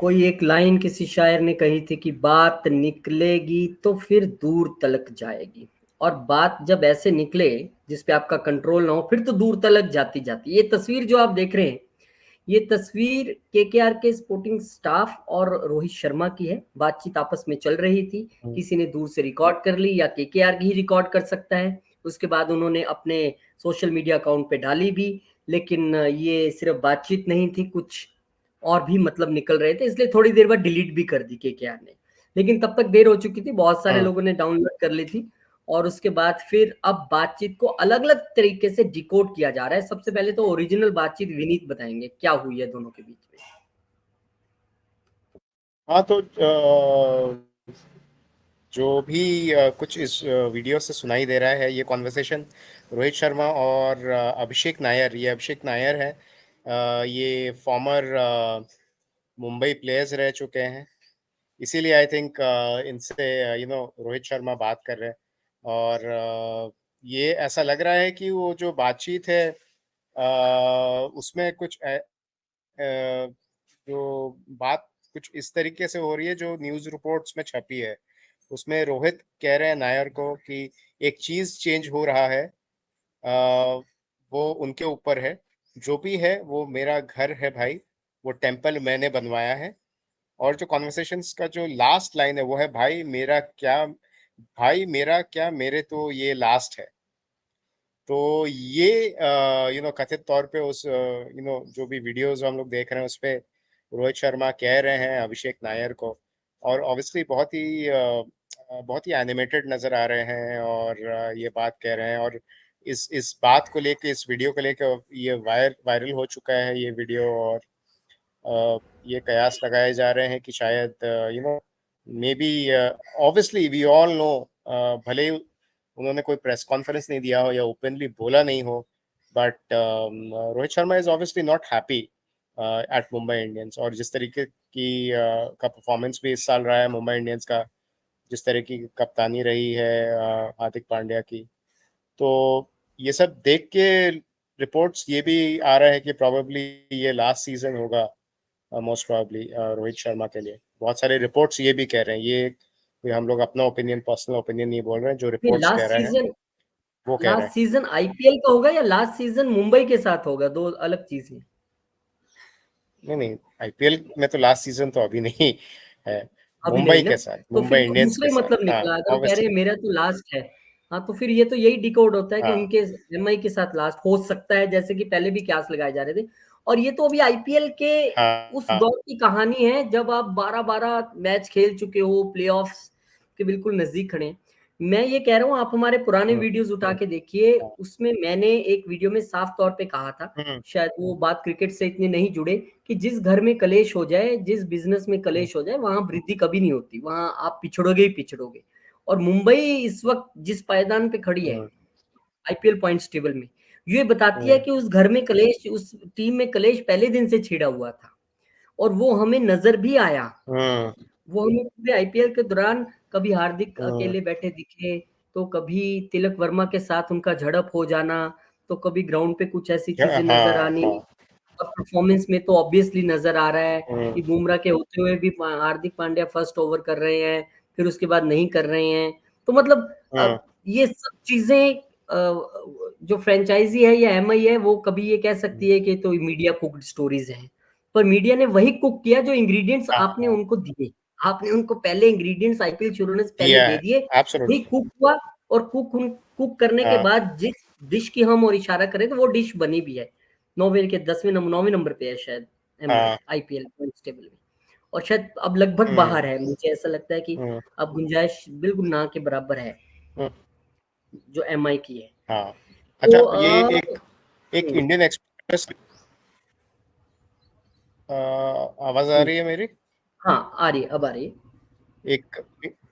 कोई एक लाइन किसी शायर ने कही थी कि बात निकलेगी तो फिर दूर तलक जाएगी। और बात जब ऐसे निकले जिस पे आपका कंट्रोल ना हो, फिर तो दूर तलक जाती जाती। ये तस्वीर जो आप देख रहे हैं, ये तस्वीर केकेआर के स्पोर्टिंग स्टाफ और रोहित शर्मा की है। बातचीत आपस में चल रही थी, किसी ने दूर से रिकॉर्ड कर ली या केकेआर ही रिकॉर्ड कर सकता है। उसके बाद उन्होंने अपने सोशल मीडिया अकाउंट पे डाली भी। लेकिन ये सिर्फ बातचीत नहीं थी, कुछ और भी मतलब निकल रहे थे, इसलिए थोड़ी देर बाद डिलीट भी कर दी केकेआर ने। लेकिन तब तक देर हो चुकी थी, बहुत सारे लोगों ने डाउनलोड कर ली थी। और उसके बाद फिर अब बातचीत को अलग अलग तरीके से डिकोड किया जा रहा है। सबसे पहले तो ओरिजिनल बातचीत विनीत बताएंगे क्या हुई है दोनों के बीच में। हाँ, तो जो भी कुछ इस वीडियो से सुनाई दे रहा है, ये कॉन्वर्सेशन रोहित शर्मा और अभिषेक नायर, ये अभिषेक नायर है, ये फॉर्मर मुंबई प्लेयर्स रह चुके हैं। इसीलिए आई थिंक इनसे रोहित शर्मा बात कर रहे हैं। और ये ऐसा लग रहा है कि वो जो बातचीत है उसमें कुछ जो बात कुछ इस तरीके से हो रही है जो न्यूज़ रिपोर्ट्स में छपी है। उसमें रोहित कह रहे हैं नायर को कि एक चीज़ चेंज हो रहा है, वो उनके ऊपर है। जो भी है वो मेरा घर है भाई, वो टेम्पल मैंने बनवाया है। और जो कॉन्वर्सेशंस का जो लास्ट लाइन है वो है, भाई मेरा क्या, मेरे तो ये लास्ट है। तो ये कथित तौर पे उस जो भी वीडियोस हम लोग देख रहे हैं उस पे रोहित शर्मा कह रहे हैं अभिषेक नायर को। और ऑब्वियसली बहुत ही एनिमेटेड नजर आ रहे हैं और ये बात कह रहे हैं। और इस बात को लेके, इस वीडियो को लेके ये वायरल हो चुका है ये वीडियो। और ये कयास लगाए जा रहे हैं कि शायद maybe, obviously we all know, भले ही उन्होंने कोई प्रेस कॉन्फ्रेंस नहीं दिया हो या ओपनली बोला नहीं हो, but Rohit Sharma is obviously not happy at Mumbai Indians. और जिस तरीके की का परफॉर्मेंस भी इस साल रहा है मुंबई इंडियंस का, जिस तरह की कप्तानी रही है हार्दिक पांड्या की, तो ये सब देख के रिपोर्ट्स ये भी आ रहा है कि प्रोबेबली ये लास्ट सीजन होगा मोस्ट प्रोबेबली रोहित शर्मा के लिए। बहुत सारे रिपोर्ट्स ये भी कह रहे हैं, ये कोई हम लोग अपना ओपिनियन, पर्सनल ओपिनियन नहीं बोल रहे हैं, जो ये रिपोर्ट्स कह रहे हैं वो कह रहे लास्ट हैं। सीजन आईपीएल का होगा या लास्ट सीजन मुंबई के साथ होगा, दो अलग चीजें। नहीं नहीं, आईपीएल में तो लास्ट सीजन तो अभी नहीं है, अभी नहीं मुंबई ना, के साथ, तो फिर मुंबई तो इंडियंस दूसरा के ही साथ। मतलब हाँ, निकला अगर वो कह रहे हैं ऑब्वियसली। मेरा तो लास्ट है। हाँ, तो फिर ये तो यही डिकोड होता है कि हाँ उनके एमआई के साथ लास्ट हो सकता है, जैसे कि पहले भी क्यास लगाए जा रहे थे। और ये तो अभी आईपीएल के हाँ उस हाँ। दौर की कहानी है जब आप 12-12 मैच खेल चुके हो, प्लेऑफ्स के बिल्कुल नजदीक खड़े हैं। मैं ये कह रहा हूँ, आप हमारे पुराने हम्म, वीडियोस उठा हम्म, के देखिए। हाँ, उसमें मैंने एक वीडियो में साफ तौर पे कहा था, हम्म, शायद वो बात क्रिकेट से इतनी नहीं जुड़े, कि जिस घर में कलेश हो जाए, जिस बिजनेस में हम्म, कलेश हो जाए, वहां वृद्धि कभी नहीं होती, वहां आप पिछड़ोगे ही पिछड़ोगे। और मुंबई इस वक्त जिस पायदान पे खड़ी है हम्म, आईपीएल पॉइंट्स टेबल में, ये बताती है हम्म, कि उस घर में कलेश, उस टीम में कलेश पहले दिन से छिड़ा हुआ था। और वो हमें नजर भी आया। हम्म, वो हमें पूरे आईपीएल के दौरान कभी हार्दिक हम्म, अकेले बैठे दिखे, तो कभी तिलक वर्मा के साथ उनका झड़प हो जाना, तो कभी ग्राउंड पे कुछ ऐसी चीजें नजर हाँ आनी। हाँ। और परफॉर्मेंस में तो ऑब्वियसली नजर आ रहा है हम्म, कि बुमराह के होते हुए भी हार्दिक पांड्या फर्स्ट ओवर कर रहे हैं, फिर उसके बाद नहीं कर रहे हैं। तो मतलब हम्म, ये सब चीजें जो फ्रेंचाइजी है या एमआई है, वो कभी ये कह सकती है कि तो मीडिया कुक्ड स्टोरीज हैं, पर मीडिया ने वही कुक किया जो इंग्रेडिएंट्स हाँ आपने हाँ, उनको दिए। आपने उनको पहले इंग्रेडिएंट्स आईपीएल शुरू होने से पहले दिया दे है, दिए, वही एब्सोल्युटली। कुक हुआ। और कुक करने के हाँ। बाद जिस डिश की हम और इशारा करें तो वो डिश बनी भी है। 9वें नंबर पे है शायद एमआई हाँ। आईपीएल पॉइंट्स टेबल में। और शायद अब लगभग हम्म, बाहर है, मुझे ऐसा लगता है कि हम्म, अब गुंजाइश बिल्कुल ना के बराबर है हम्म, जो एमआई की है। हाँ। तो अच्छा, ये एक एक इंडियन एक्सप्रेस, आवाज आ हम्म, रही है मेरी? हाँ आ रही है, अब आ रही है। एक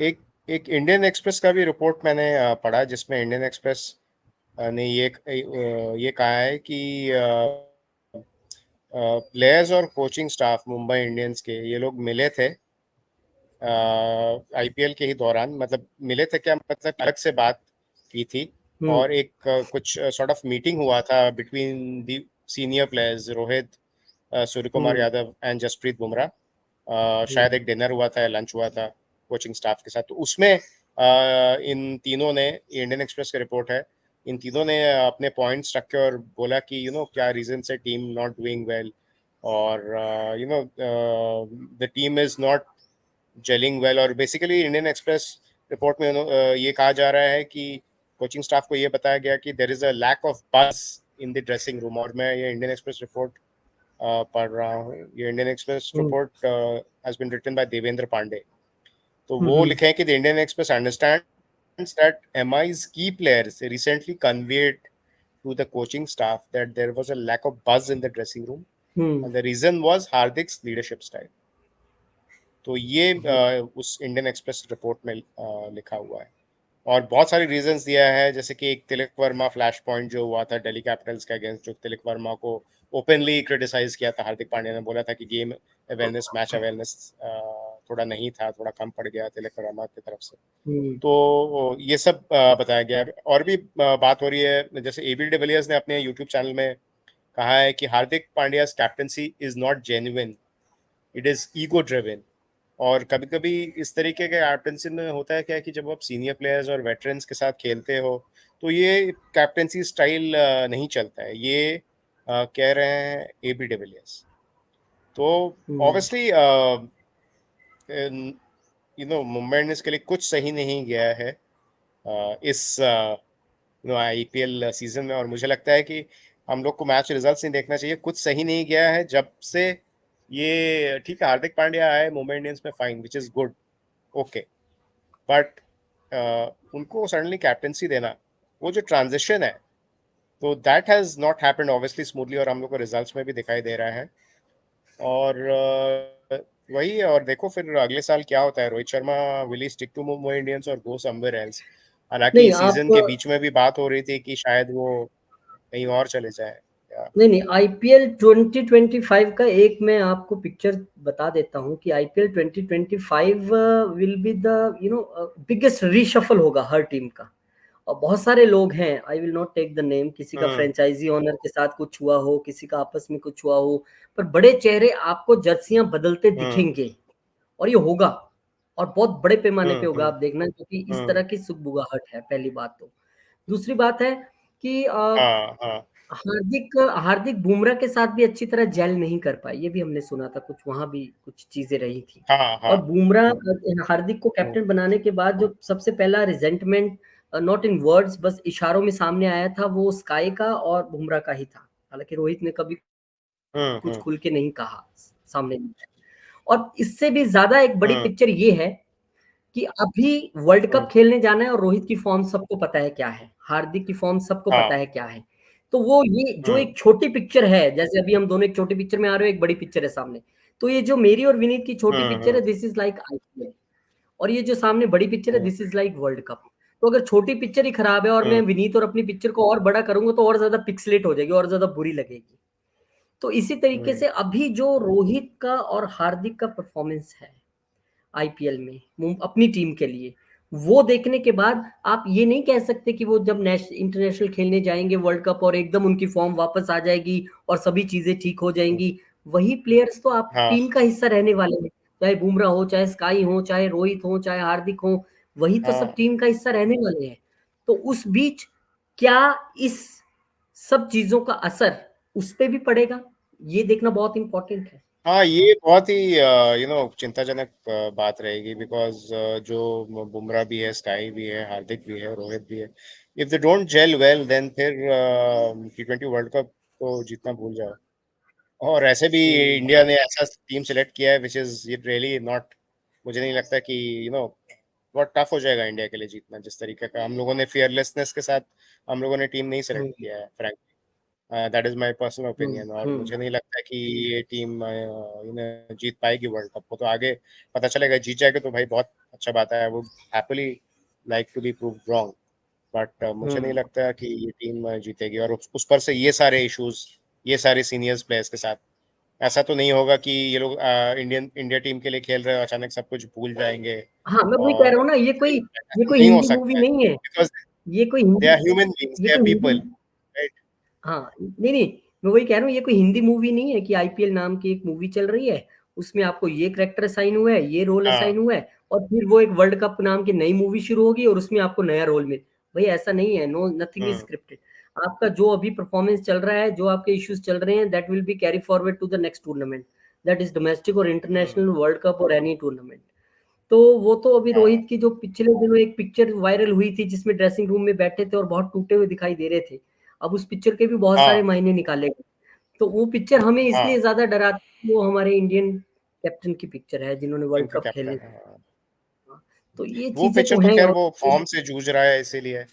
एक एक इंडियन एक्सप्रेस का भी रिपोर्ट मैंने पढ़ा, जिसमें इंडियन एक्सप्रेस ने ये कहा है कि प्लेयर्स और कोचिंग स्टाफ मुंबई इंडियंस के, ये लोग मिले थे आईपीएल के ही दौरान। मतलब मिले थे क्या, मतलब अलग से बात की थी। हम्म और एक कुछ सॉर्ट ऑफ मीटिंग हुआ था between the senior players Rohit, Surya Kumar hmm Yadav and Jasprit Bumrah. शायद एक डिनर हुआ था या लंच हुआ था कोचिंग स्टाफ के साथ, तो उसमें इन तीनों ने, इंडियन एक्सप्रेस की रिपोर्ट है, इन तीनों ने अपने पॉइंट्स रखे और बोला कि क्या रीजन से टीम नॉट डूइंग वेल, और the team is not gelling well. और बेसिकली इंडियन एक्सप्रेस रिपोर्ट में ये कहा जा रहा है कि कोचिंग स्टाफ को ये बताया गया कि there is a lack of buzz in the dressing room. और मैं ये इंडियन एक्सप्रेस रिपोर्ट पढ़ रहा हूँ, ये Indian Express report has been written by Devendra Pandey. तो वो लिखे हैं कि the Indian Express understands that MI's key players recently conveyed to the coaching staff that there was a lack of buzz in the dressing room, and the reason was Hardik's leadership style. तो ये उस Indian Express report में लिखा हुआ है, और बहुत सारे रीजंस दिया है, जैसे कि एक तिलक वर्मा फ्लैश पॉइंट जो हुआ था दिल्ली कैपिटल्स के अगेंस्ट, जो तिलक वर्मा को ओपनली क्रिटिसाइज किया था हार्दिक पांड्या ने, बोला था कि गेम अवेयरनेस, मैच अवेयरनेस थोड़ा नहीं था, थोड़ा कम पड़ गया तिलक वर्मा की तरफ से। तो ये सब बताया गया। और भी बात हो रही है, जैसे AB डिविलियर्स ने अपने यूट्यूब चैनल में कहा है कि Hardik Pandya captaincy is not genuine, it is ego driven. और कभी कभी इस तरीके के कैप्टनसी में होता है क्या कि जब आप सीनियर प्लेयर्स और वेटरन्स के साथ खेलते हो तो ये कैप्टनसी स्टाइल नहीं चलता है, ये कह रहे हैं AB डिविलियर्स। तो ऑब्वियसली मुंबई इंडियंस के लिए कुछ सही नहीं गया है इस IPL सीजन में, और मुझे लगता है कि हम लोग को मैच रिजल्ट्स नहीं देखना चाहिए। कुछ सही नहीं गया है जब से ये, ठीक है हार्दिक पांड्या आए मुंबई इंडियंस में, fine, which is good, okay, but उनको सडनली कैप्टनसी देना, वो जो ट्रांजिशन है, तो that has not happened obviously smoothly, और हम लोग को रिजल्ट्स में भी दिखाई दे रहा है। और वही, और देखो फिर अगले साल क्या होता है। Rohit Sharma will he stick to Mumbai Indians और गो समवेयर एल्स? हालांकि नहीं सीजन आप के बीच में भी बात हो रही थी कि शायद वो कहीं और चले जाए। नहीं, IPL 2025 का एक मैं आपको पिक्चर बता देता हूँ कि IPL 2025 will be the biggest reshuffle होगा हर टीम का, और बहुत सारे लोग हैं, I will not take the name, किसी का फ्रेंचाइजी ओनर के साथ कुछ हुआ हो, किसी का आपस में कुछ हुआ हो, पर बड़े चेहरे आपको जर्सियां बदलते दिखेंगे, और ये होगा, और बहुत बड़े पैमाने पे होगा, आप देखना, क्योंकि इस तरह की सुगबुगाहट है, पहली बात। तो दूसरी बात है कि हार्दिक हार्दिक बुमराह के साथ भी अच्छी तरह जेल नहीं कर पाए, ये भी हमने सुना था, कुछ वहां भी कुछ चीजें रही थी। और बुमराह हार्दिक को कैप्टन बनाने के बाद जो सबसे पहला रिजेंटमेंट, नॉट इन वर्ड्स, बस इशारों में सामने आया था, वो स्काई का और बुमराह का ही था। हालांकि रोहित ने कभी कुछ खुल के नहीं कहा सामने। और इससे भी ज्यादा एक बड़ी पिक्चर ये है कि अभी वर्ल्ड कप खेलने जाना है, और रोहित की फॉर्म सबको पता है क्या है, हार्दिक की फॉर्म सबको पता है क्या है। तो वो ये जो एक छोटी पिक्चर है, जैसे अभी हम दोनों एक छोटी पिक्चर में आ रहे हो, एक बड़ी पिक्चर है सामने, तो ये जो मेरी और विनीत की छोटी पिक्चर है, दिस इज लाइक IPL, और ये जो सामने बड़ी पिक्चर है, this is like world cup. तो अगर छोटी पिक्चर ही खराब है और मैं विनीत और अपनी पिक्चर को और बड़ा करूंगा तो और ज्यादा पिक्सलेट हो जाएगी, और ज्यादा बुरी लगेगी। तो इसी तरीके से अभी जो रोहित का और हार्दिक का परफॉर्मेंस है IPL में अपनी टीम के लिए, वो देखने के बाद आप ये नहीं कह सकते कि वो जब इंटरनेशनल खेलने जाएंगे वर्ल्ड कप और एकदम उनकी फॉर्म वापस आ जाएगी और सभी चीजें ठीक हो जाएंगी। वही प्लेयर्स तो आप टीम का हिस्सा रहने वाले हैं, चाहे बुमराह हो, चाहे स्काई हो, चाहे रोहित हो, चाहे हार्दिक हो, वही तो सब टीम का हिस्सा रहने वाले हैं। तो उस बीच क्या इस सब चीजों का असर उस पर भी पड़ेगा, ये देखना बहुत इंपॉर्टेंट है। हाँ, ये बहुत ही चिंताजनक बात रहेगी, बिकॉज जो बुमराह भी है, स्काई भी है, हार्दिक भी है, रोहित भी है, if they don't gel well then फिर T20 वर्ल्ड कप तो जीतना भूल जाओ। और ऐसे भी इंडिया ने ऐसा टीम सेलेक्ट किया है विच इज रियली नॉट, मुझे नहीं लगता कि बहुत टफ हो जाएगा इंडिया के लिए जीतना। जिस तरीके का हम लोगों ने फियरलेसनेस के साथ हम लोगों ने टीम नहीं सेलेक्ट किया है, Frank, that is my personal opinion. और मुझे नहीं लगता कि ये टीम जीत पाएगी वर्ल्ड कप को। तो आगे पता चलेगा, जीत जाएगा तो भाई बहुत अच्छा बात है, वो happily like to be prove wrong, but मुझे नहीं लगता कि ये टीम जीतेगी। और उस पर से ये सारे इश्यूज, ये सारे सीनियर्स प्लेयर्स के साथ ऐसा तो नहीं होगा कि ये लोग इंडिया टीम के लिए खेल रहे हैं, अचानक सब कुछ भूल जाएंगे। हाँ, मैं वही कह और रहा हूँ ना, ये कोई नहीं हो हिंदी मूवी सकता है, नहीं है, बिकॉज ये कोई दे आर हिंदी ह्यूमन बीइंग्स, ये दे आर कोई पीपल, हिंदी राइट। हाँ, नहीं, मैं वही कह रहा हूँ, ये कोई हिंदी मूवी नहीं है कि IPL नाम की एक मूवी चल रही है उसमें आपको ये कैरेक्टर असाइन हुआ है, ये रोल हाँ असाइन हुआ है, और फिर वो एक वर्ल्ड कप नाम की नई मूवी शुरू होगी और उसमें आपको नया रोल मिले। भाई ऐसा नहीं है, नो, नथिंग इज स्क्रिप्टेड। आपका जो अभी परफॉर्मेंस चल रहा है, जो आपके इश्यूज चल रहे हैं, that will be carry forward to the next tournament, that is domestic और इंटरनेशनल, वर्ल्ड कप और एनी टूर्नामेंट। तो वो तो अभी हाँ रोहित की जो पिछले दिनों एक पिक्चर वायरल हुई थी जिसमें ड्रेसिंग रूम में बैठे थे और बहुत टूटे हुए दिखाई दे रहे थे, अब उस पिक्चर के भी बहुत सारे हाँ मायने निकाले गए। तो वो पिक्चर हमें हाँ इसलिए ज्यादा डराती है, वो हमारे इंडियन कैप्टन की पिक्चर है जिन्होंने वर्ल्ड इनका कप खेले। कैप्टन है, हाँ। तो ये वो चीजें पिक्चर तो तो हैं। खैर और वो फॉर्म से जूझ रहा है, इसीलिए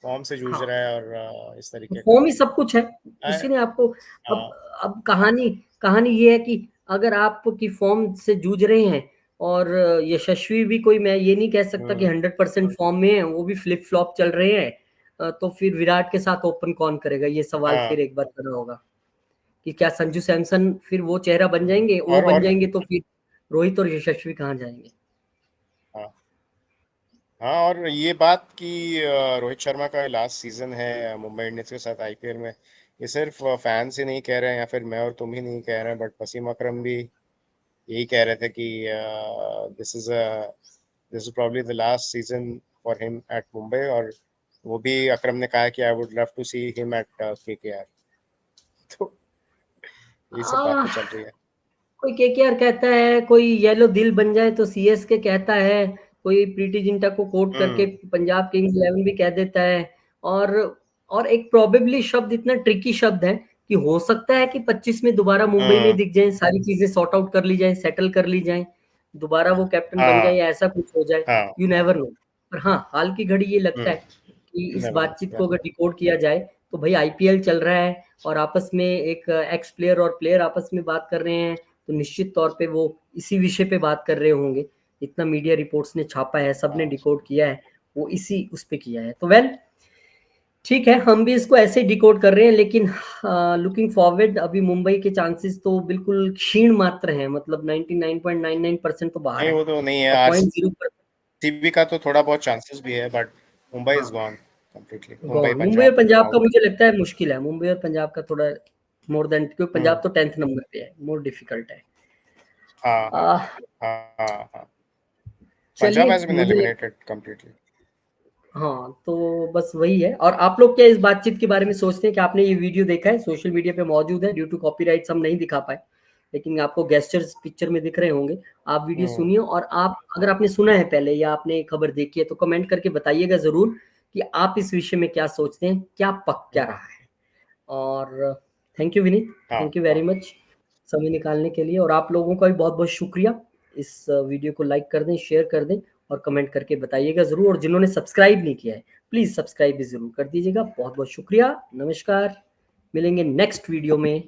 फॉर्म से जूझ हाँ, रहा है, और इस तरीके का फॉर्म ही सब कुछ है। है। उसी ने आपको, अब हाँ अब कहानी कहानी ये है कि अगर आपकी फॉर्म से जूझ रहे हैं, और यशस्वी भी, कोई, मैं ये नहीं कह सकता कि हम्म, 100% फॉर्म में है, वो भी फ्लिप फ्लॉप चल रहे हैं, तो फिर विराट के साथ ओपन कौन करेगा, ये सवाल हाँ फिर एक बार खड़ा होगा कि क्या संजू सैमसन फिर वो चेहरा बन जाएंगे, वो बन और जाएंगे, तो फिर रोहित और यशस्वी कहाँ जाएंगे। हाँ हाँ, और ये बात कि रोहित शर्मा का लास्ट सीजन है मुंबई इंडियंस के साथ आईपीएल में, ये सिर्फ फैंस ही नहीं कह रहे हैं, या फिर मैं और तुम ही नहीं कह रहे हैं, बट वसीम अकरम भी यही कह रहे थे कि this is probably the last season for him at Mumbai. और वो भी अकरम ने कहा कि I would love to see him at KKR. तो ये सब आ, बातें चल रही है। कोई केकेआर कहता है, कोई येलो दिल बन जाए तो सीएसके कहता है, कोई प्रीति जिंटा को कोट करके हम्म पंजाब किंग्स 11 भी कह देता है। और और एक प्रोबेबली शब्द, इतना ट्रिकी शब्द है कि हो सकता है कि 25 में दोबारा मुंबई में हम्म दिख जाए, सारी चीजें सॉर्ट आउट कर ली जाए, सेटल कर ली जाए, दोबारा वो कैप्टन बन जाए हाँ या ऐसा कुछ हो जाए। हाँ यू नेवर नो। पर हाँ, हाल की घड़ी ये लगता है कि इस नेवर नो बातचीत या। को अगर डिकोड किया जाए, तो भाई आईपीएल चल रहा है और आपस में एक एक्स प्लेयर और प्लेयर आपस में बात कर रहे हैं, तो निश्चित तौर पे वो इसी विषय पे बात कर रहे होंगे। इतना मीडिया रिपोर्ट्स ने छापा है, सबने हाँ डिकोड किया है, वो इसी उस पे किया है। तो वेल, ठीक है, हम भी इसको ऐसे ही डिकोड कर रहे हैं, लेकिन लुकिंग फॉरवर्ड अभी मुंबई के चांसेस तो बिल्कुल क्षीण मात्र हैं, मतलब 99.99% तो बाहर नहीं, है, वो तो नहीं है। और 0.0%। आरसीबी का तो थोड़ा बहुत चांसेस भी है, बट मुंबई इज हाँ, गॉन कंप्लीटली। मुंबई गौन मुंबई और पंजाब पंजाब का आउट। मुझे लगता है मुश्किल है, मुंबई और पंजाब का थोड़ा मोर देन, क्योंकि पंजाब हम्म तो 10th नंबर पे है, मोर डिफिकल्ट है। हाँ हाँ आ, हाँ हाँ हाँ। चलिए, पंजाब हैज बीन मुझे, एलिमिनेटेड कंप्लीटली। हाँ, तो बस वही है। और आप लोग क्या इस बातचीत के बारे में सोचते हैं कि आपने ये वीडियो देखा है, सोशल मीडिया पे मौजूद है, ड्यू टू कॉपीराइट्स हम नहीं दिखा पाए, लेकिन आपको गेस्चर्स पिक्चर में दिख रहे होंगे। आप वीडियो हम्म सुनिए, और आप अगर आपने सुना है पहले या आपने खबर देखी है, तो कमेंट करके बताइएगा जरूर कि आप इस विषय में क्या सोचते हैं, क्या पक क्या रहा है। और थैंक यू विनीत, हाँ थैंक यू वेरी हाँ मच समय निकालने के लिए। और आप लोगों का भी बहुत बहुत शुक्रिया। इस वीडियो को लाइक कर दें, शेयर कर दें, और कमेंट करके बताइएगा ज़रूर। और जिन्होंने सब्सक्राइब नहीं किया है, प्लीज़ सब्सक्राइब भी ज़रूर कर दीजिएगा। बहुत बहुत शुक्रिया, नमस्कार, मिलेंगे नेक्स्ट वीडियो में।